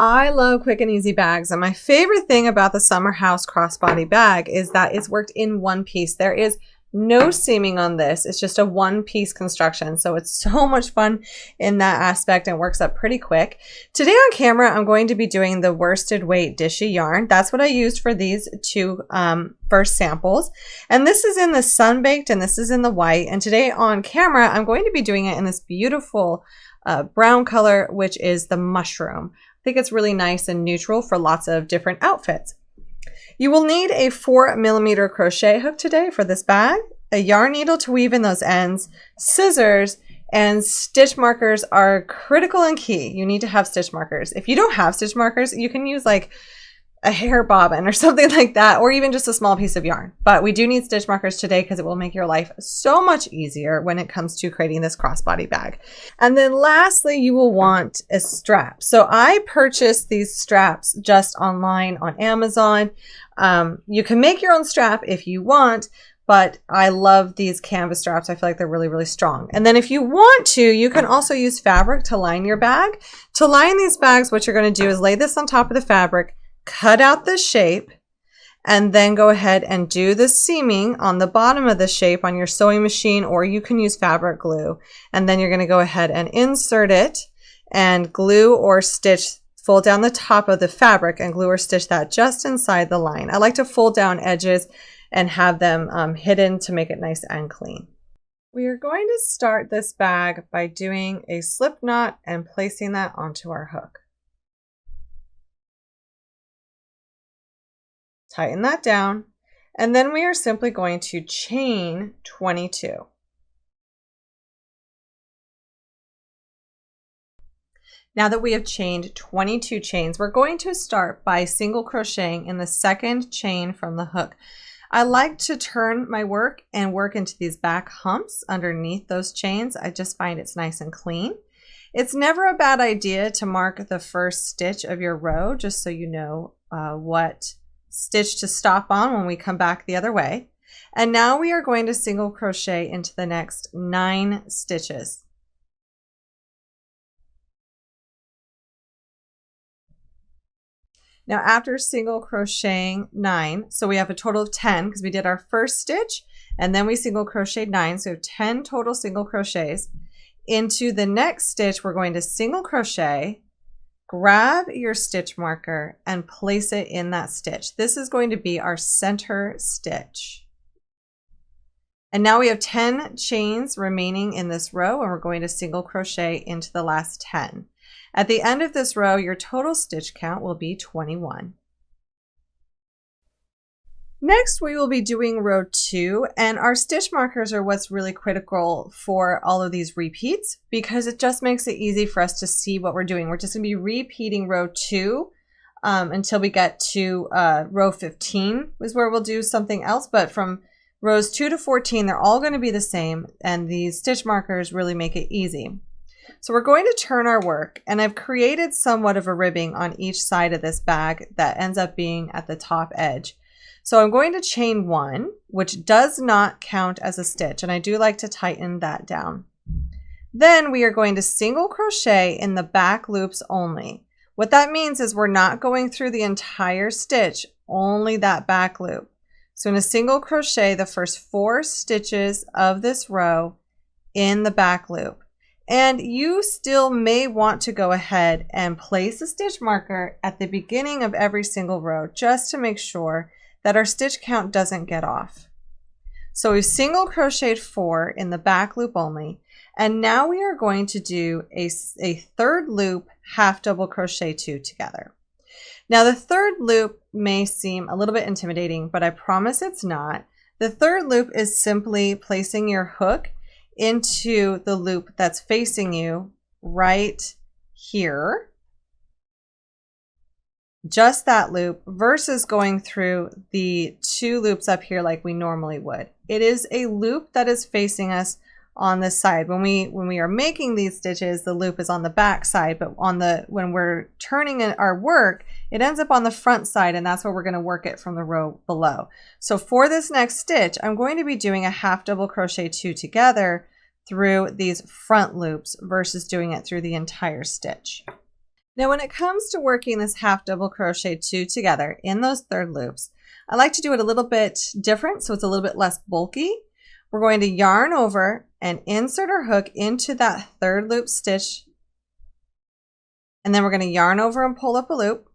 I love quick and easy bags, and my favorite thing about the Summer House Crossbody bag is that it's worked in one piece. There is no seaming on this. It's just a one-piece construction, so it's so much fun in that aspect and works up pretty quick. Today on camera, I'm going to be doing the worsted weight Dishy yarn. That's what I used for these two first samples, and this is in the Sun-Baked and this is in the white. And today on camera, I'm going to be doing it in this beautiful brown color, which is the mushroom. I think it's really nice and neutral for lots of different outfits. You will need a 4mm crochet hook today for this bag, a yarn needle to weave in those ends, scissors, and stitch markers are critical and key. You need to have stitch markers. If you don't have stitch markers, you can use like a hair bobbin or something like that, or even just a small piece of yarn. But we do need stitch markers today because it will make your life so much easier when it comes to creating this crossbody bag. And then lastly, you will want a strap. So I purchased these straps just online on Amazon. You can make your own strap if you want, but I love these canvas straps. I feel like they're really, really strong. And then if you want to, you can also use fabric to line your bag. To line these bags, what you're going to do is lay this on top of the fabric, cut out the shape, and then go ahead and do the seaming on the bottom of the shape on your sewing machine, or you can use fabric glue. And then you're going to go ahead and insert it and glue or stitch, fold down the top of the fabric and glue or stitch that just inside the line. I like to fold down edges and have them hidden to make it nice and clean. We are going to start this bag by doing a slip knot and placing that onto our hook. Tighten that down, and then we are simply going to chain 22. Now that we have chained 22 chains, we're going to start by single crocheting in the second chain from the hook. I like to turn my work and work into these back humps underneath those chains. I just find it's nice and clean. It's never a bad idea to mark the first stitch of your row, just so you know what stitch to stop on when we come back the other way. And now we are going to single crochet into the next 9 stitches. Now after single crocheting 9, so we have a total of 10 because we did our first stitch and then we single crocheted 9, so we have 10 total single crochets. Into the next stitch, we're going to single crochet, grab your stitch marker and place it in that stitch. This is going to be our center stitch. And now we have 10 chains remaining in this row, and we're going to single crochet into the last 10. At the end of this row, your total stitch count will be 21. Next, we will be doing row 2, and our stitch markers are what's really critical for all of these repeats because it just makes it easy for us to see what we're doing. We're just going to be repeating row 2 until we get to row 15 is where we'll do something else, but from rows 2 to 14, they're all going to be the same, and these stitch markers really make it easy. So we're going to turn our work, and I've created somewhat of a ribbing on each side of this bag that ends up being at the top edge. So I'm going to chain 1, which does not count as a stitch, and I do like to tighten that down. Then we are going to single crochet in the back loops only. What that means is we're not going through the entire stitch, only that back loop. So I'm going to single crochet the first 4 stitches of this row in the back loop. And you still may want to go ahead and place a stitch marker at the beginning of every single row just to make sure that our stitch count doesn't get off. So we've single crocheted 4 in the back loop only, and now we are going to do a third loop half double crochet 2 together. Now the third loop may seem a little bit intimidating, but I promise it's not. The third loop is simply placing your hook into the loop that's facing you right here. Just that loop versus going through the 2 loops up here like we normally would. It is a loop that is facing us on this side. When we are making these stitches, the loop is on the back side, but when we're turning our work, it ends up on the front side, and that's where we're going to work it from the row below. So for this next stitch, I'm going to be doing a half double crochet 2 together through these front loops versus doing it through the entire stitch. Now when it comes to working this half double crochet 2 together in those third loops, I like to do it a little bit different so it's a little bit less bulky. We're going to yarn over and insert our hook into that third loop stitch, and then we're going to yarn over and pull up a loop,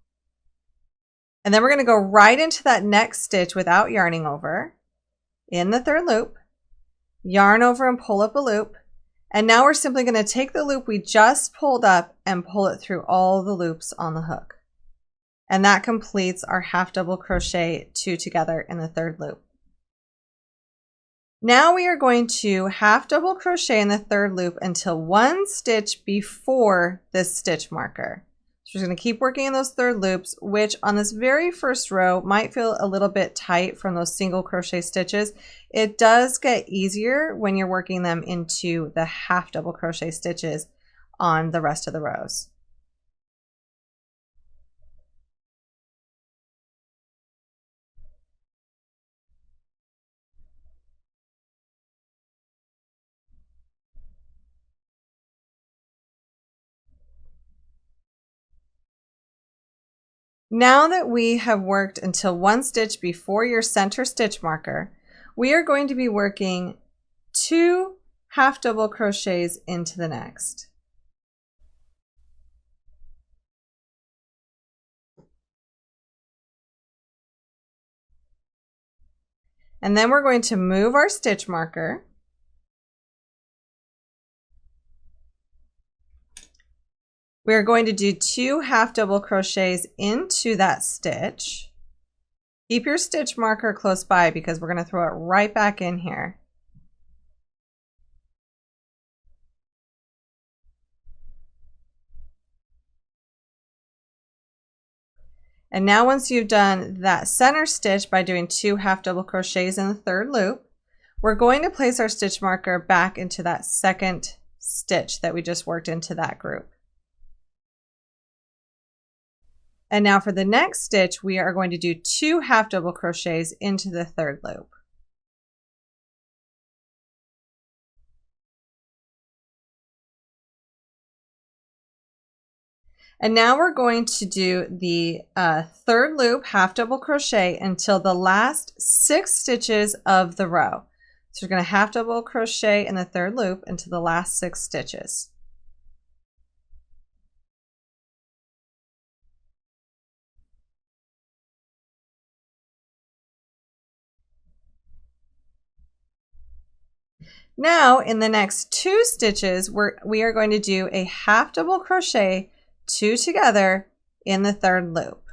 and then we're going to go right into that next stitch without yarning over in the third loop, yarn over and pull up a loop, and now we're simply going to take the loop we just pulled up and pull it through all the loops on the hook, and that completes our half double crochet 2 together in the third loop. Now we are going to half double crochet in the third loop until 1 stitch before this stitch marker. So we're going to keep working in those third loops, which on this very first row might feel a little bit tight from those single crochet stitches. It does get easier when you're working them into the half double crochet stitches on the rest of the rows. Now that we have worked until 1 stitch before your center stitch marker, we are going to be working 2 half double crochets into the next. And then we're going to move our stitch marker. We're going to do 2 half double crochets into that stitch. Keep your stitch marker close by because we're going to throw it right back in here. And now once you've done that center stitch by doing 2 half double crochets in the third loop, we're going to place our stitch marker back into that second stitch that we just worked into that group. And now for the next stitch, we are going to do 2 half double crochets into the third loop. And now we're going to do the third loop half double crochet until the last 6 stitches of the row. So we're going to half double crochet in the third loop into the last 6 stitches. Now in the next 2 stitches, we are going to do a half double crochet 2 together in the third loop.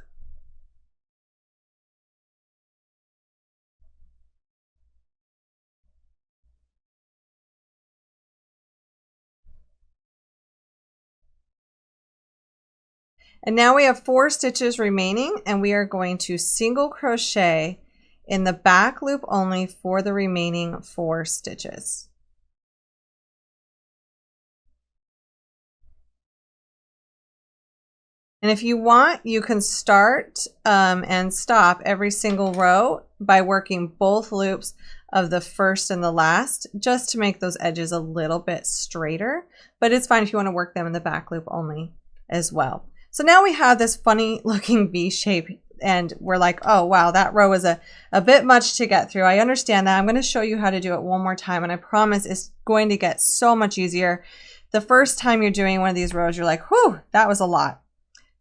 And now we have 4 stitches remaining, and we are going to single crochet in the back loop only for the remaining 4 stitches. And if you want, you can start and stop every single row by working both loops of the first and the last, just to make those edges a little bit straighter, but it's fine if you want to work them in the back loop only as well. So now we have this funny looking V shape, and we're like, oh wow, that row is a bit much to get through. I understand that. I'm going to show you how to do it one more time, and I promise it's going to get so much easier. The first time you're doing one of these rows, you're like, whew, that was a lot.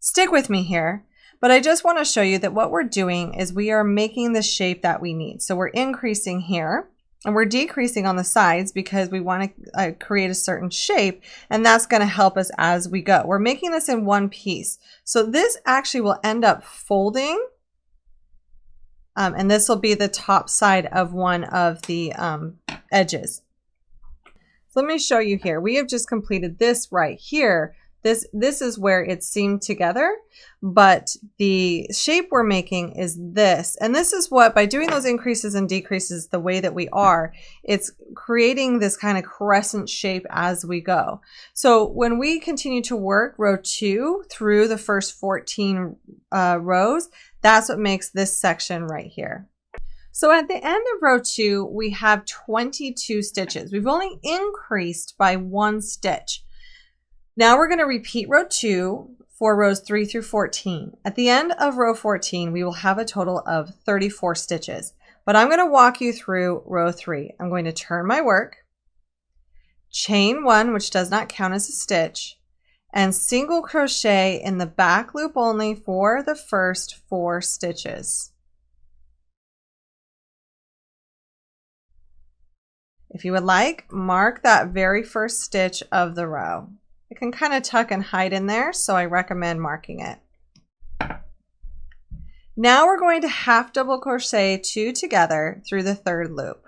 Stick with me here, but I just want to show you that what we're doing is we are making the shape that we need. So we're increasing here and we're decreasing on the sides because we want to create a certain shape, and that's going to help us as we go. We're making this in one piece. So this actually will end up folding, and this will be the top side of one of the edges. So let me show you here. We have just completed this right here. This is where it's seamed together, but the shape we're making is this. And this is what, by doing those increases and decreases the way that we are, it's creating this kind of crescent shape as we go. So when we continue to work row 2 through the first 14 rows, that's what makes this section right here. So at the end of row 2, we have 22 stitches. We've only increased by 1 stitch. Now we're going to repeat row 2 for rows 3 through 14. At the end of row 14, we will have a total of 34 stitches, but I'm going to walk you through row 3. I'm going to turn my work, chain 1, which does not count as a stitch, and single crochet in the back loop only for the first 4 stitches. If you would like, mark that very first stitch of the row. It can kind of tuck and hide in there, so I recommend marking it. Now we're going to half double crochet 2 together through the 3rd loop.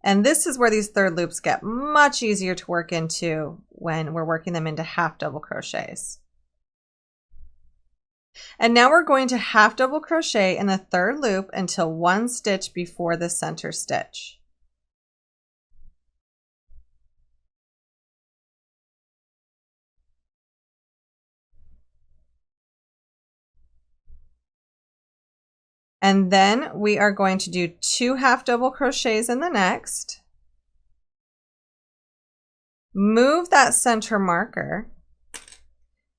And this is where these 3rd loops get much easier to work into when we're working them into half double crochets. And now we're going to half double crochet in the 3rd loop until 1 stitch before the center stitch. And then we are going to do 2 half double crochets in the next. Move that center marker.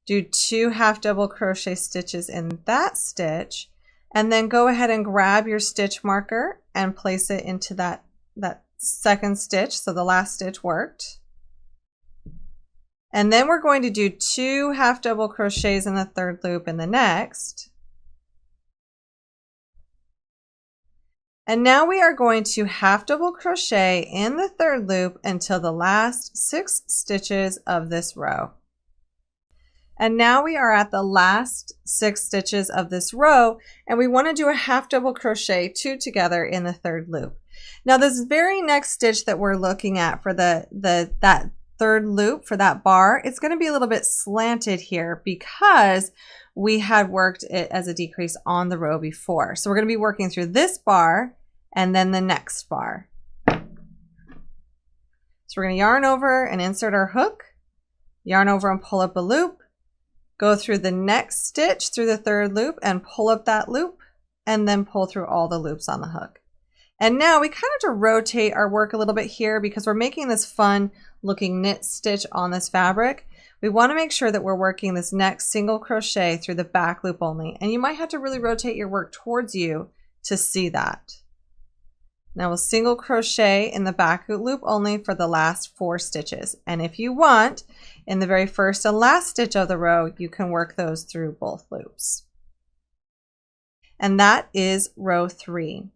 Do 2 half double crochet stitches in that stitch. And then go ahead and grab your stitch marker and place it into that second stitch. So the last stitch worked. And then we're going to do 2 half double crochets in the 3rd loop in the next. And now we are going to half double crochet in the 3rd loop until the last 6 stitches of this row. And now we are at the last 6 stitches of this row, and we want to do a half double crochet 2 together in the 3rd loop. Now this very next stitch that we're looking at for that 3rd loop for that bar, it's going to be a little bit slanted here because we had worked it as a decrease on the row before. So we're going to be working through this bar and then the next bar. So we're going to yarn over and insert our hook, yarn over and pull up a loop, go through the next stitch through the 3rd loop and pull up that loop, and then pull through all the loops on the hook. And now we kind of have to rotate our work a little bit here because we're making this fun looking knit stitch on this fabric. We want to make sure that we're working this next single crochet through the back loop only. And you might have to really rotate your work towards you to see that. Now we'll single crochet in the back loop only for the last 4 stitches. And if you want, in the very first and last stitch of the row, you can work those through both loops. And that is row 3.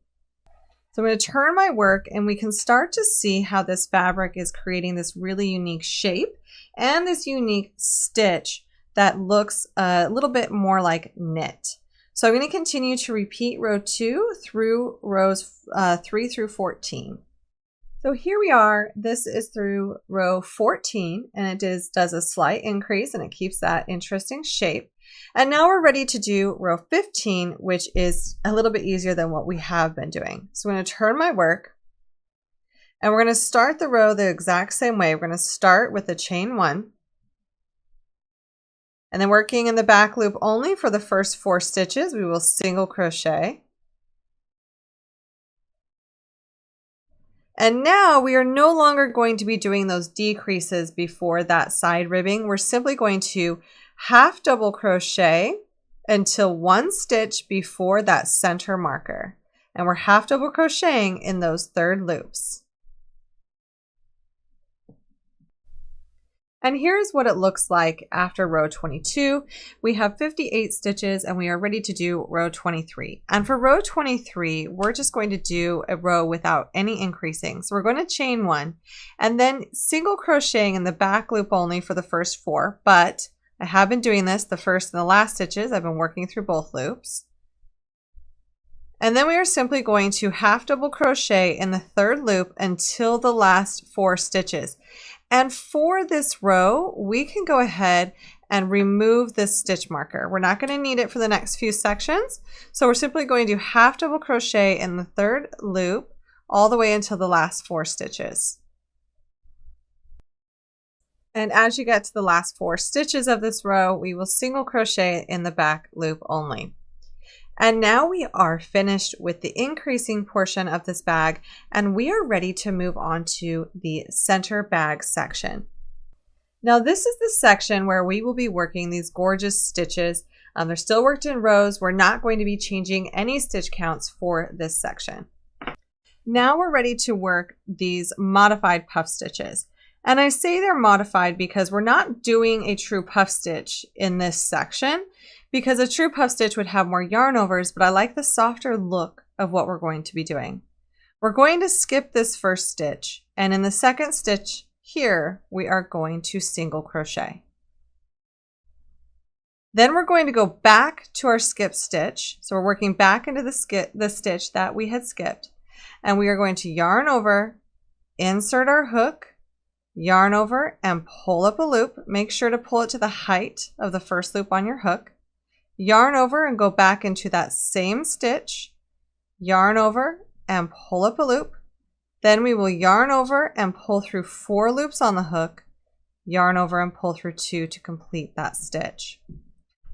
So I'm going to turn my work and we can start to see how this fabric is creating this really unique shape and this unique stitch that looks a little bit more like knit. So I'm going to continue to repeat row 2 through rows 3 through 14. So here we are. This is through row 14 and it does a slight increase and it keeps that interesting shape. And now we're ready to do row 15, which is a little bit easier than what we have been doing. So I'm going to turn my work and we're going to start the row the exact same way. We're going to start with a chain 1 and then working in the back loop only for the first 4 stitches, we will single crochet. And now we are no longer going to be doing those decreases before that side ribbing. We're simply going to half double crochet until 1 stitch before that center marker. And we're half double crocheting in those 3rd loops. And here's what it looks like after row 22. We have 58 stitches and we are ready to do row 23. And for row 23, we're just going to do a row without any increasing. So we're going to chain 1 and then single crocheting in the back loop only for the first 4. But I have been doing this the first and the last stitches. I've been working through both loops. And then we are simply going to half double crochet in the 3rd loop until the last 4 stitches. And for this row, we can go ahead and remove this stitch marker. We're not going to need it for the next few sections. So we're simply going to half double crochet in the 3rd loop all the way until the last 4 stitches. And as you get to the last 4 stitches of this row, we will single crochet in the back loop only. And now we are finished with the increasing portion of this bag and we are ready to move on to the center bag section. Now this is the section where we will be working these gorgeous stitches. They're still worked in rows. We're not going to be changing any stitch counts for this section. Now we're ready to work these modified puff stitches. And I say they're modified because we're not doing a true puff stitch in this section, because a true puff stitch would have more yarn overs, but I like the softer look of what we're going to be doing. We're going to skip this first stitch, and in the second stitch here, we are going to single crochet. Then we're going to go back to our skip stitch. So we're working back into the stitch that we had skipped, and we are going to yarn over, insert our hook, yarn over and pull up a loop. Make sure to pull it to the height of the first loop on your hook. Yarn over and go back into that same stitch, yarn over and pull up a loop. Then we will yarn over and pull through 4 loops on the hook, yarn over and pull through 2 to complete that stitch.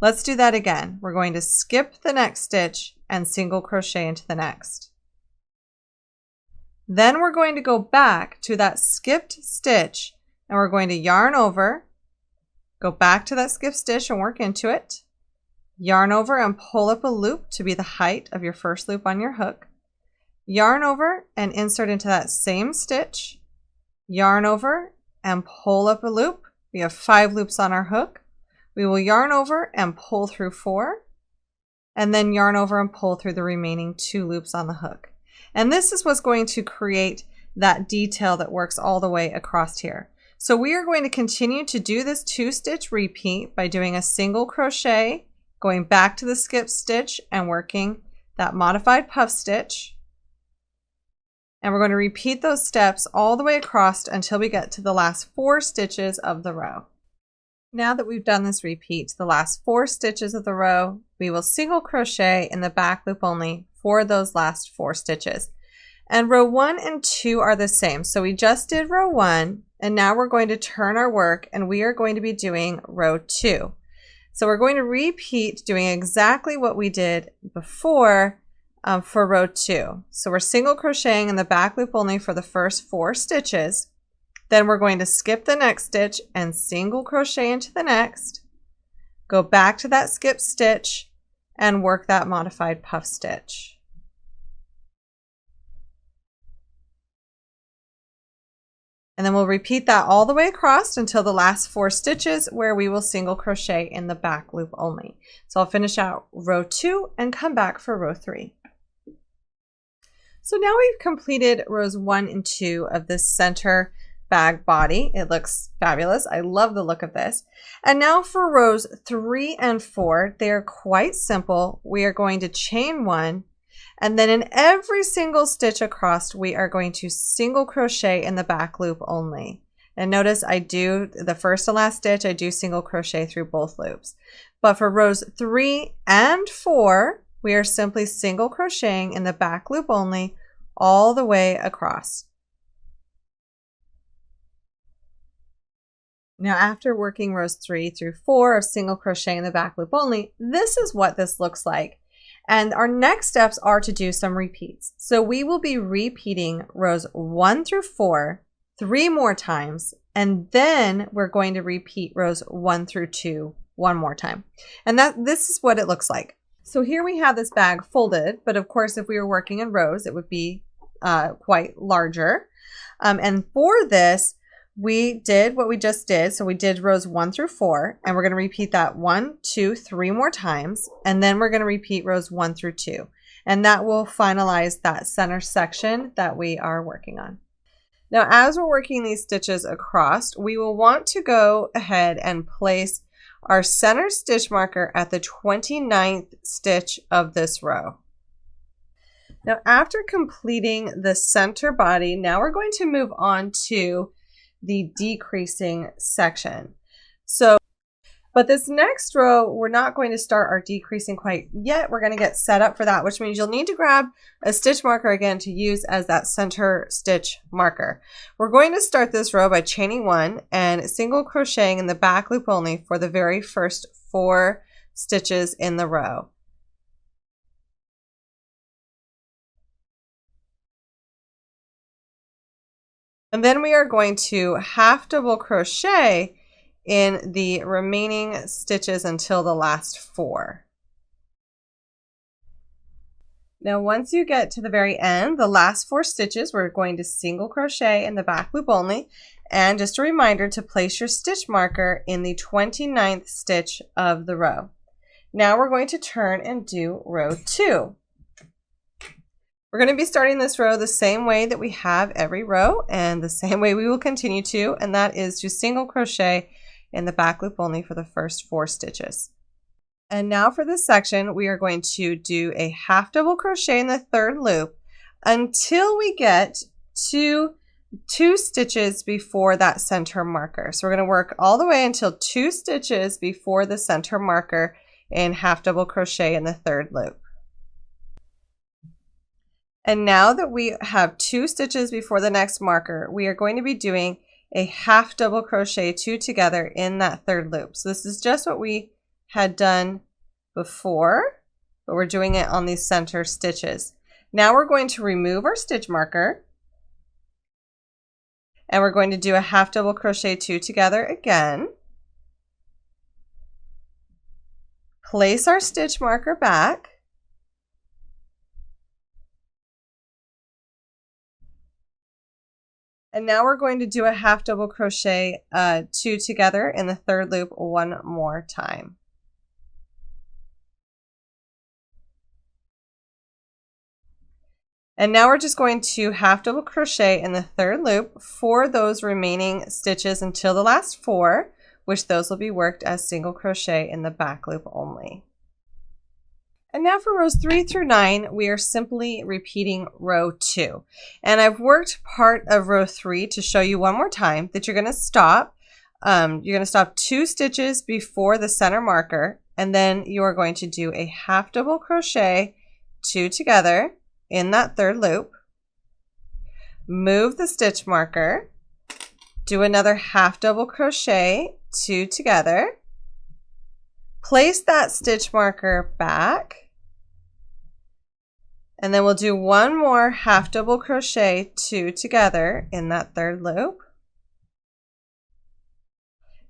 Let's do that again. We're going to skip the next stitch and single crochet into the next. Then we're going to go back to that skipped stitch, and we're going to yarn over, go back to that skipped stitch and work into it, yarn over and pull up a loop to be the height of your first loop on your hook, yarn over and insert into that same stitch, yarn over and pull up a loop. We have 5 loops on our hook. We will yarn over and pull through 4, and then yarn over and pull through the remaining 2 loops on the hook. And this is what's going to create that detail that works all the way across here. So we are going to continue to do this 2-stitch repeat by doing a single crochet, going back to the skip stitch and working that modified puff stitch. And we're going to repeat those steps all the way across until we get to the last 4 stitches of the row. Now that we've done this repeat, the last 4 stitches of the row, we will single crochet in the back loop only for those last 4 stitches. And row 1 and 2 are the same. So we just did row 1, and now we're going to turn our work and we are going to be doing row 2. So we're going to repeat doing exactly what we did before for row 2. So we're single crocheting in the back loop only for the first 4 stitches. Then we're going to skip the next stitch and single crochet into the next, go back to that skip stitch and work that modified puff stitch. And then we'll repeat that all the way across until the last 4 stitches where we will single crochet in the back loop only. So I'll finish out row 2 and come back for row 3. So now we've completed rows 1 and 2 of this center bag body. It looks fabulous. I love the look of this. And now for rows 3 and 4, they are quite simple. We are going to chain 1, and then in every single stitch across, we are going to single crochet in the back loop only. And notice I do the first and last stitch, I do single crochet through both loops. But for rows 3 and 4, we are simply single crocheting in the back loop only all the way across. Now after working rows 3 through 4 of single crocheting in the back loop only, this is what this looks like. And our next steps are to do some repeats. So we will be repeating rows 1 through 4 3 more times, and then we're going to repeat rows 1 through 2 1 more time. And this is what it looks like. So here we have this bag folded, but of course if we were working in rows, it would be quite larger. And for this, we did what we just did. So we did rows 1 through 4, and we're going to repeat that 1, 2, 3 more times. And then we're going to repeat rows 1 through 2. And that will finalize that center section that we are working on. Now, as we're working these stitches across, we will want to go ahead and place our center stitch marker at the 29th stitch of this row. Now, after completing the center body, now we're going to move on to the decreasing section. But this next row, we're not going to start our decreasing quite yet. We're going to get set up for that, which means you'll need to grab a stitch marker again to use as that center stitch marker. We're going to start this row by chaining 1 and single crocheting in the back loop only for the very first 4 stitches in the row. And then we are going to half double crochet in the remaining stitches until the last 4. Now once you get to the very end, the last 4 stitches, we're going to single crochet in the back loop only. And just a reminder to place your stitch marker in the 29th stitch of the row. Now we're going to turn and do row 2. We're going to be starting this row the same way that we have every row and the same way we will continue to, and that is to single crochet in the back loop only for the first 4 stitches. And now for this section, we are going to do a half double crochet in the 3rd loop until we get to 2 stitches before that center marker. So we're going to work all the way until 2 stitches before the center marker in half double crochet in the 3rd loop. And now that we have 2 stitches before the next marker, we are going to be doing a half double crochet 2 together in that 3rd loop. So this is just what we had done before, but we're doing it on these center stitches. Now we're going to remove our stitch marker and we're going to do a half double crochet 2 together again. Place our stitch marker back. And now we're going to do a half double crochet 2 together in the 3rd loop one more time. And now we're just going to half double crochet in the 3rd loop for those remaining stitches until the last 4, which those will be worked as single crochet in the back loop only. And now for rows 3 through 9, we are simply repeating row 2. And I've worked part of row 3 to show you one more time that you're going to stop. You're going to stop 2 stitches before the center marker, and then you are going to do a half double crochet 2 together in that 3rd loop. Move the stitch marker, do another half double crochet 2 together. Place that stitch marker back, and then we'll do one more half double crochet 2 together in that 3rd loop,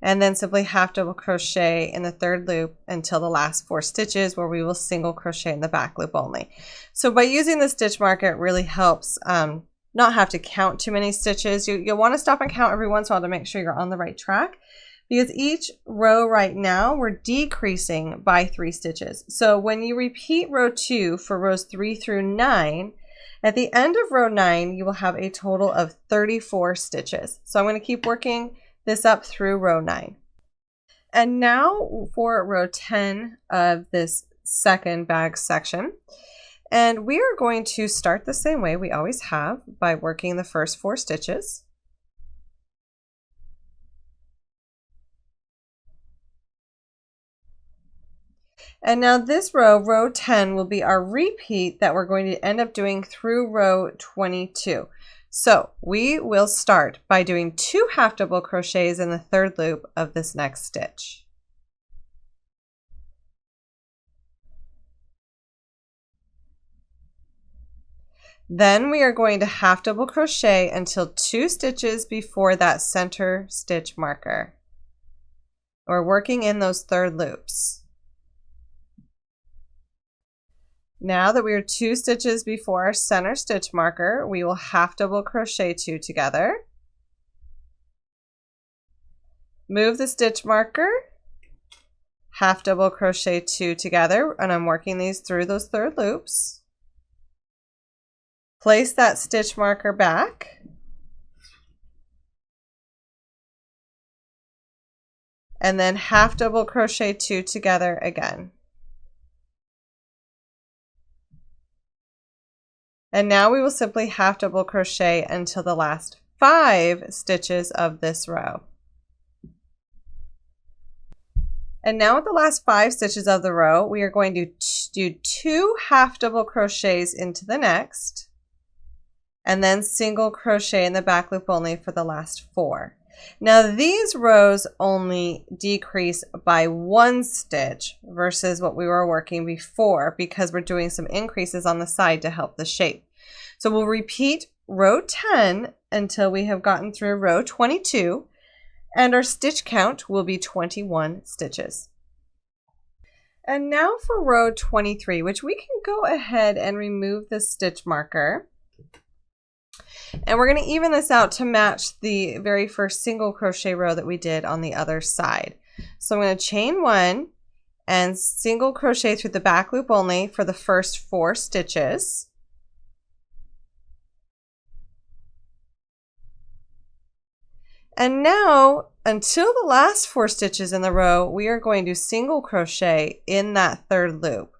and then simply half double crochet in the 3rd loop until the last 4 stitches, where we will single crochet in the back loop only. So by using the stitch marker, it really helps not have to count too many stitches. You'll want to stop and count every once in a while to make sure you're on the right track. Because each row right now, we're decreasing by 3 stitches. So when you repeat row 2 for rows 3 through 9, at the end of row 9, you will have a total of 34 stitches. So I'm going to keep working this up through row 9. And now for row 10 of this second bag section. And we are going to start the same way we always have by working the first 4 stitches. And now this row, row 10, will be our repeat that we're going to end up doing through row 22. So we will start by doing 2 half double crochets in the 3rd loop of this next stitch. Then we are going to half double crochet until 2 stitches before that center stitch marker. We're working in those 3rd loops. Now that we are 2 stitches before our center stitch marker, we will half double crochet 2 together. Move the stitch marker, half double crochet 2 together, and I'm working these through those 3rd loops. Place that stitch marker back. And then half double crochet 2 together again. And now we will simply half double crochet until the last 5 stitches of this row. And now with the last 5 stitches of the row, we are going to do 2 half double crochets into the next, and then single crochet in the back loop only for the last 4. Now these rows only decrease by 1 stitch versus what we were working before, because we're doing some increases on the side to help the shape. So we'll repeat row 10 until we have gotten through row 22. And our stitch count will be 21 stitches. And now for row 23, which we can go ahead and remove the stitch marker. And we're going to even this out to match the very first single crochet row that we did on the other side. So I'm going to chain 1 and single crochet through the back loop only for the first 4 stitches. And now, until the last 4 stitches in the row, we are going to single crochet in that 3rd loop.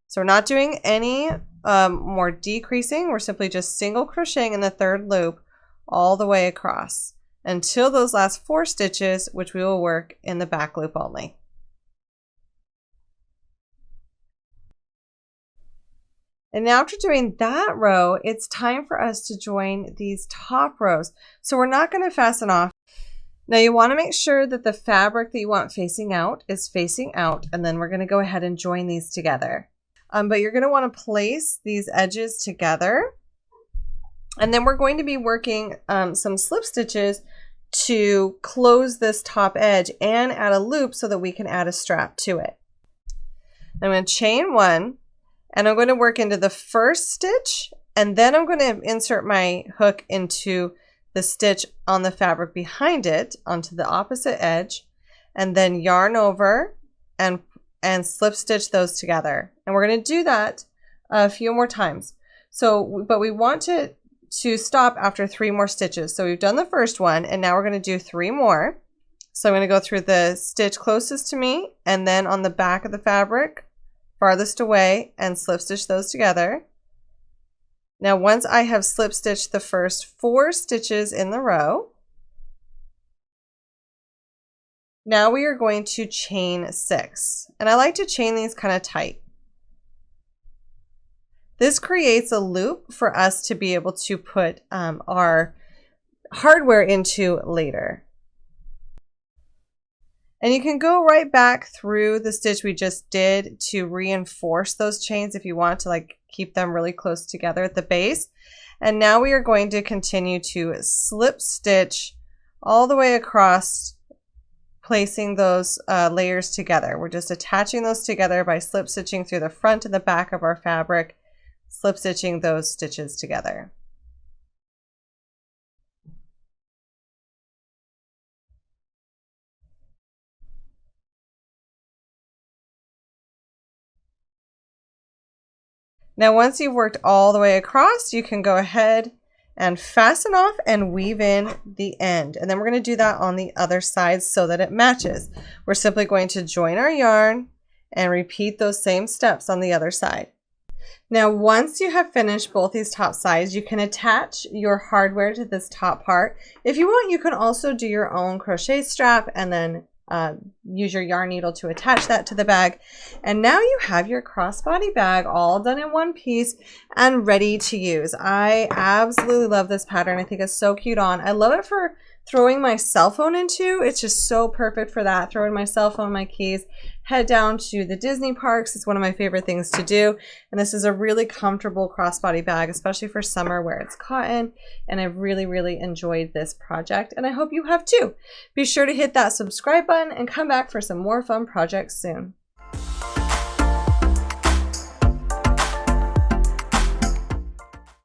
So we're not doing any more decreasing. We're simply just single crocheting in the 3rd loop all the way across until those last 4 stitches, which we will work in the back loop only. And now after doing that row, it's time for us to join these top rows. So we're not going to fasten off. Now you want to make sure that the fabric that you want facing out is facing out, and then we're going to go ahead and join these together. But you're going to want to place these edges together, and then we're going to be working some slip stitches to close this top edge and add a loop so that we can add a strap to it. I'm going to chain 1. And I'm going to work into the first stitch, and then I'm going to insert my hook into the stitch on the fabric behind it onto the opposite edge, and then yarn over and slip stitch those together. And we're going to do that a few more times. So, but we want to stop after 3 more stitches. So we've done the first one, and now we're going to do 3 more. So I'm going to go through the stitch closest to me, and then on the back of the fabric farthest away, and slip stitch those together. Now once I have slip stitched the first 4 stitches in the row, now we are going to chain 6. And I like to chain these kind of tight. This creates a loop for us to be able to put our hardware into later. And you can go right back through the stitch we just did to reinforce those chains if you want to like keep them really close together at the base. And now we are going to continue to slip stitch all the way across, placing those layers together. We're just attaching those together by slip stitching through the front and the back of our fabric, slip stitching those stitches together. Now once you've worked all the way across, you can go ahead and fasten off and weave in the end. And then we're going to do that on the other side so that it matches. We're simply going to join our yarn and repeat those same steps on the other side. Now once you have finished both these top sides, you can attach your hardware to this top part. If you want, you can also do your own crochet strap and then use your yarn needle to attach that to the bag. And now you have your crossbody bag all done in one piece and ready to use. I absolutely love this pattern. I think it's so cute on. I love it for throwing my cell phone into. It's just so perfect for that. Throwing my cell phone, my keys, head down to the Disney parks. It's one of my favorite things to do. And this is a really comfortable crossbody bag, especially for summer where it's cotton. And I've really, really enjoyed this project. And I hope you have too. Be sure to hit that subscribe button and come back for some more fun projects soon.